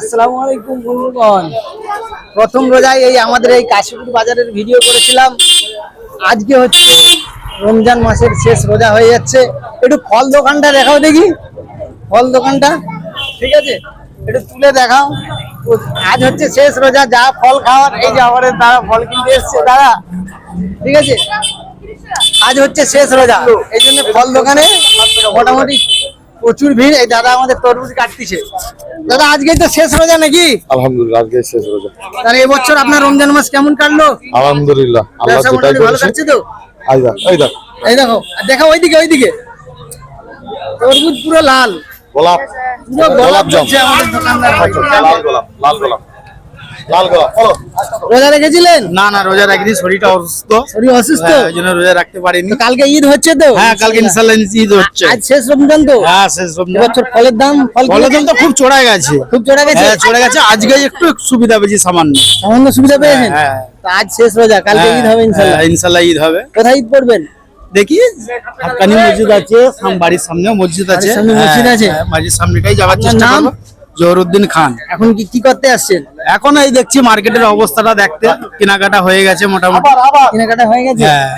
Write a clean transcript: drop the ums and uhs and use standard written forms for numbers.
আসসালামু আলাইকুম বন্ধুগণ। প্রথম রোজায় এই আমাদের এই কাশীপুর বাজারের ভিডিও করেছিলাম। আজকে হচ্ছে রমজান মাসের শেষ রোজা হয়ে যাচ্ছে। একটু ফল দোকানটা দেখাও দেখি, ফল দোকানটা ঠিক আছে, একটু তুলে দেখাও। আজ হচ্ছে শেষ রোজা, যা ফল খাওয়ার এই যে আমাদের দাদা ফল কিনতে এসছে দাদা, ঠিক আছে। আজ হচ্ছে শেষ রোজা, এই জন্য ফল দোকানে মোটামুটি প্রচুর ভিড়। এই দাদা আমাদের তরমুজ কাটতেছে। দাদা আজকে তো শেষ রোজা নাকি? আলহামদুলিল্লাহ আজকে শেষ রোজা। তাহলে এবছর আপনার রমজান মাস কেমন কাটলো? আলহামদুলিল্লাহ আল্লাহ ব্যবসা যেটাই মোটামুটি ভালো করেছে। কাটছে তো? এই দেখো দেখো ওইদিকে তরমুজ পুরো লাল, গোলাপ পুরো গোলাপ জাম। হচ্ছে আমাদের দোকানদার ভাই। লাল গোলাপ বলো। রোজা রেখেছিলেন? না না, রোজা রাখিনি, শরীরটা অসুস্থ, শরীর অসুস্থ, এই জন্য রোজা রাখতে পারিনি। তো কালকে ঈদ হচ্ছে তো? হ্যাঁ, কালকে ইনশাআল্লাহ ঈদ হচ্ছে। আজ শেষ রমজান তো? হ্যাঁ, শেষ রমজান। এবছর ফলের দাম ফলের দাম তো খুব চড়া গেছে, খুব চড়া গেছে। হ্যাঁ চড়ে গেছে। আজকে একটু সুবিধা পেয়েছি সামান্য। সামান্য সুবিধা পেয়েছেন? হ্যাঁ। তো আজ শেষ রোজা, কালকে ঈদ হবে ইনশাআল্লাহ। হ্যাঁ, ইনশাআল্লাহ ঈদ হবে। কোথায় ঈদ করবেন? দেখি হাক্কানি মসজিদ আছে, বাড়ির সামনেও মসজিদ আছে। বাড়ির সামনে মসজিদ আছে? হ্যাঁ, বাড়ির সামনেটাই যাওয়ার আপনার চেষ্টা নাম? করব। জহরুদ্দিন খান। এখন কি করতে আসছেন? এখন এই দেখছি মার্কেটের অবস্থাটা দেখতে, কেনাকাটা হয়ে গেছে মোটামুটি। কেনাকাটা হয়ে গেছে? হ্যাঁ।